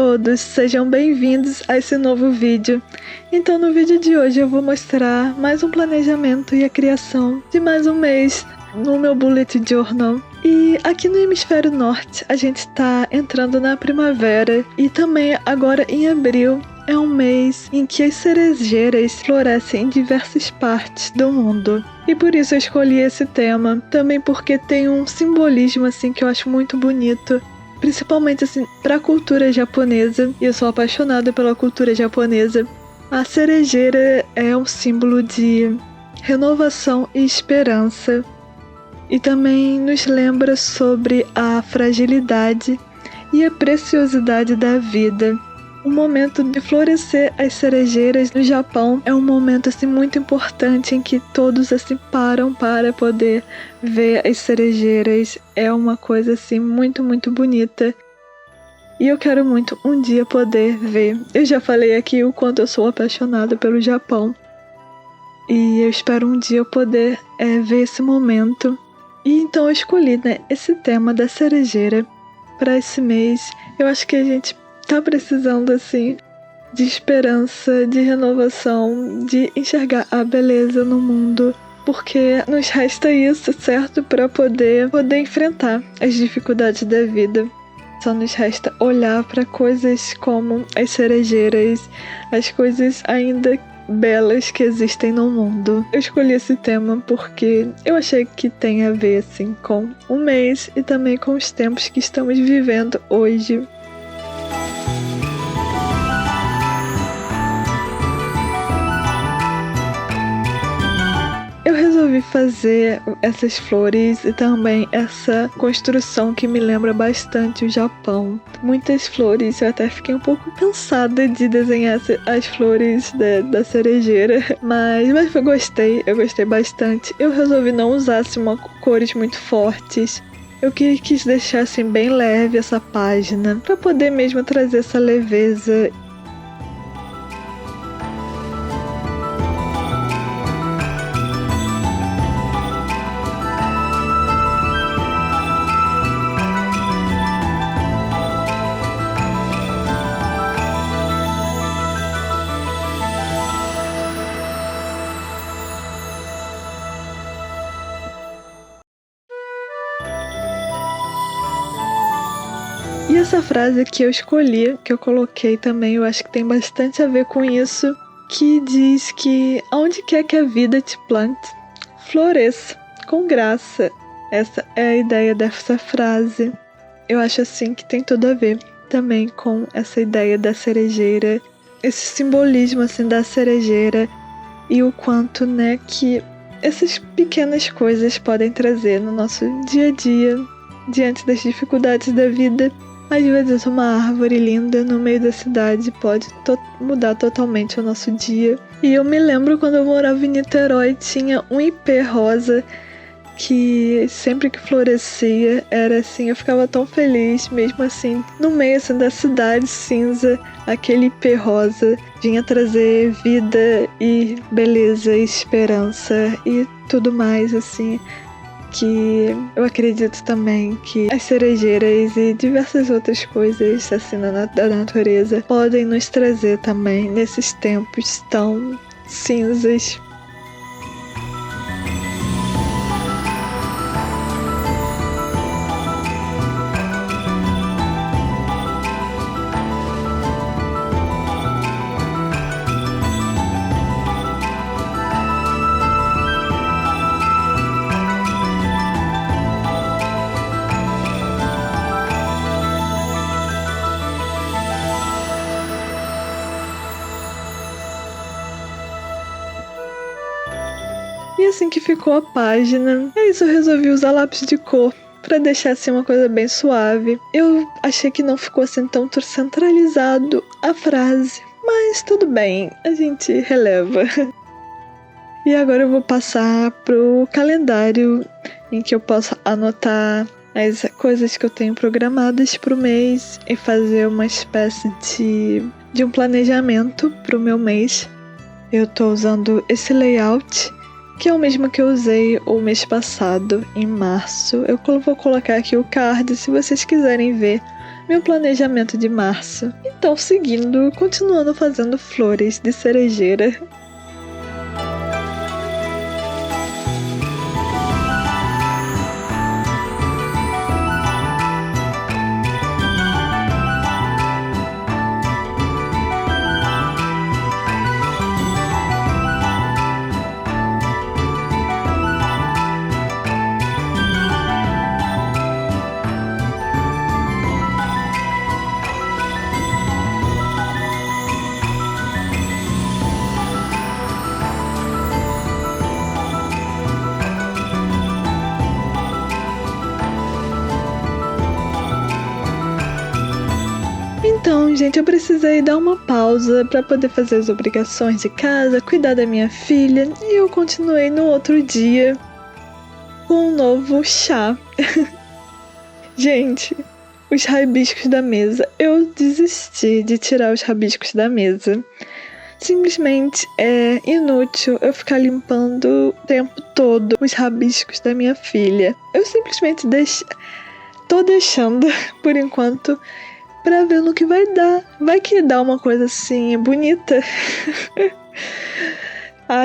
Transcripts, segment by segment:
todos, sejam bem-vindos a esse novo vídeo. Então no vídeo de hoje eu vou mostrar mais um planejamento e a criação de mais um mês no meu Bullet Journal. E aqui no hemisfério norte a gente está entrando na primavera e também agora em abril é um mês em que as cerejeiras florescem em diversas partes do mundo. E por isso eu escolhi esse tema, também porque tem um simbolismo assim que eu acho muito bonito. Principalmente assim, para a cultura japonesa, e eu sou apaixonada pela cultura japonesa. A cerejeira é um símbolo de renovação e esperança. E também nos lembra sobre a fragilidade e a preciosidade da vida. O momento de florescer as cerejeiras no Japão é um momento assim, muito importante em que todos assim, param para poder ver as cerejeiras. É uma coisa assim, muito, muito bonita. E eu quero muito um dia poder ver. Eu já falei aqui o quanto eu sou apaixonada pelo Japão. E eu espero um dia eu poder ver esse momento. E então eu escolhi esse tema da cerejeira para esse mês. Eu acho que a gente tá precisando, assim, de esperança, de renovação, de enxergar a beleza no mundo, porque nos resta isso, certo? Para poder enfrentar as dificuldades da vida. Só nos resta olhar para coisas como as cerejeiras, as coisas ainda belas que existem no mundo. Eu escolhi esse tema porque eu achei que tem a ver, assim, com o mês e também com os tempos que estamos vivendo hoje. Eu resolvi fazer essas flores e também essa construção que me lembra bastante o Japão. Muitas flores, eu até fiquei um pouco cansada de desenhar as flores da cerejeira, mas eu gostei bastante. Eu resolvi não usar assim, cores muito fortes. Eu quis deixar assim, bem leve essa página, para poder mesmo trazer essa leveza. E essa frase que eu escolhi, que eu coloquei também, eu acho que tem bastante a ver com isso, que diz que aonde quer que a vida te plante, floresça com graça. Essa é a ideia dessa frase. Eu acho assim que tem tudo a ver também com essa ideia da cerejeira, esse simbolismo assim da cerejeira e o quanto, que essas pequenas coisas podem trazer no nosso dia a dia, diante das dificuldades da vida. Às vezes uma árvore linda no meio da cidade pode mudar totalmente o nosso dia. E eu me lembro quando eu morava em Niterói, tinha um ipê rosa que sempre que florescia era assim, eu ficava tão feliz, mesmo assim, no meio assim, da cidade cinza, aquele ipê rosa vinha trazer vida e beleza e esperança e tudo mais assim. Que eu acredito também que as cerejeiras e diversas outras coisas assim da natureza podem nos trazer também nesses tempos tão cinzas. E assim que ficou a página, é isso, eu resolvi usar lápis de cor pra deixar assim uma coisa bem suave. Eu achei que não ficou assim tão centralizado a frase, mas tudo bem, a gente releva. E agora eu vou passar pro calendário em que eu posso anotar as coisas que eu tenho programadas pro mês e fazer uma espécie de um planejamento pro meu mês. Eu tô usando esse layout, que é o mesmo que eu usei o mês passado, em março. Eu vou colocar aqui o card, se vocês quiserem ver meu planejamento de março. Então, continuando fazendo flores de cerejeira. Então, gente, eu precisei dar uma pausa para poder fazer as obrigações de casa, cuidar da minha filha, e eu continuei no outro dia com um novo chá. Gente, os rabiscos da mesa. Eu desisti de tirar os rabiscos da mesa. Simplesmente é inútil eu ficar limpando o tempo todo os rabiscos da minha filha. Eu simplesmente tô deixando, por enquanto, pra ver no que vai dar. Vai que dá uma coisa assim, bonita.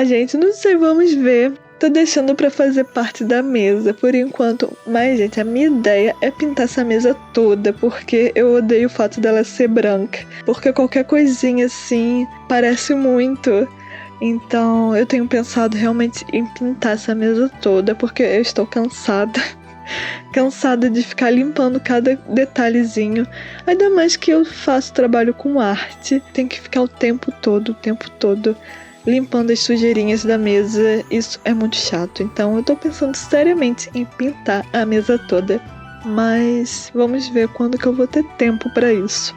Gente, não sei, vamos ver. Tô deixando pra fazer parte da mesa, por enquanto. Mas, gente, a minha ideia é pintar essa mesa toda, porque eu odeio o fato dela ser branca. Porque qualquer coisinha assim parece muito. Então, eu tenho pensado realmente em pintar essa mesa toda, porque eu estou cansada. Cansada de ficar limpando cada detalhezinho. Ainda mais que eu faço trabalho com arte. Tem que ficar o tempo todo limpando as sujeirinhas da mesa. Isso é muito chato. Então eu tô pensando seriamente em pintar a mesa toda. Mas vamos ver quando que eu vou ter tempo pra isso.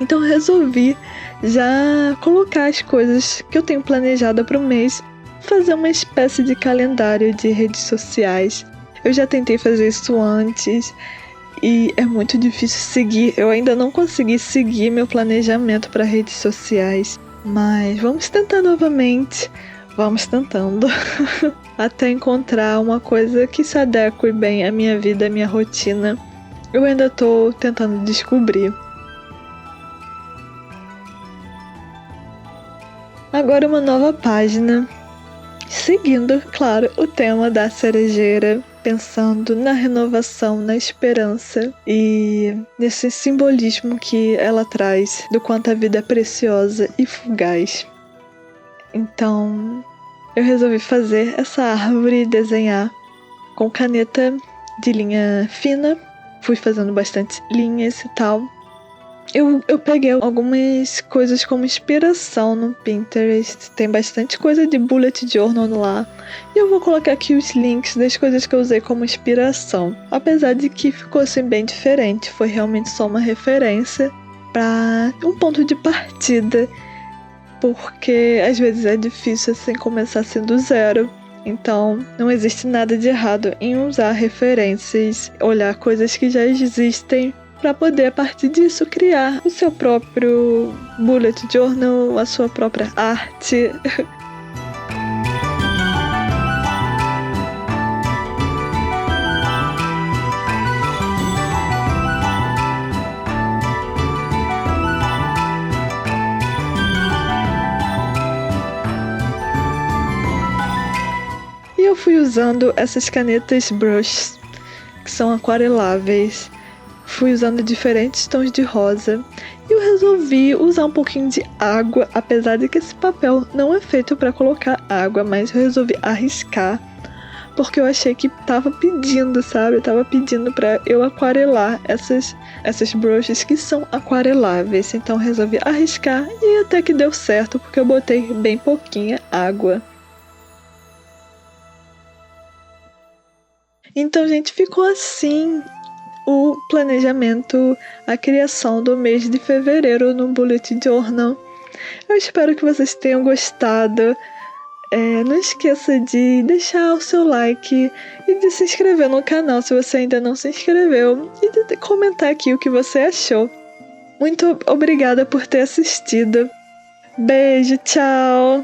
Então eu resolvi já colocar as coisas que eu tenho planejada pro mês. Fazer uma espécie de calendário de redes sociais. Eu já tentei fazer isso antes e é muito difícil seguir. Eu ainda não consegui seguir meu planejamento para redes sociais. Mas vamos tentar novamente. Vamos tentando. Até encontrar uma coisa que se adeque bem à minha vida, à minha rotina. Eu ainda tô tentando descobrir. Agora uma nova página. Seguindo, claro, o tema da cerejeira. Pensando na renovação, na esperança e nesse simbolismo que ela traz do quanto a vida é preciosa e fugaz. Então, eu resolvi fazer essa árvore e desenhar com caneta de linha fina. Fui fazendo bastante linhas e tal. Eu peguei algumas coisas como inspiração no Pinterest. Tem bastante coisa de bullet journal lá. E eu vou colocar aqui os links das coisas que eu usei como inspiração. Apesar de que ficou assim bem diferente. Foi realmente só uma referência para um ponto de partida. Porque às vezes é difícil assim começar assim do zero. Então não existe nada de errado em usar referências, olhar coisas que já existem, para poder, a partir disso, criar o seu próprio bullet journal, a sua própria arte. E eu fui usando essas canetas brush, que são aquareláveis. Fui usando diferentes tons de rosa e eu resolvi usar um pouquinho de água, apesar de que esse papel não é feito para colocar água, mas eu resolvi arriscar, porque eu achei que tava pedindo, sabe? Tava pedindo para eu aquarelar essas brushes que são aquareláveis, então eu resolvi arriscar e até que deu certo, porque eu botei bem pouquinha água. Então, gente, ficou assim o planejamento, a criação do mês de fevereiro no Bullet Journal. Eu espero que vocês tenham gostado. Não esqueça de deixar o seu like e de se inscrever no canal se você ainda não se inscreveu e de comentar aqui o que você achou. Muito obrigada por ter assistido. Beijo, tchau!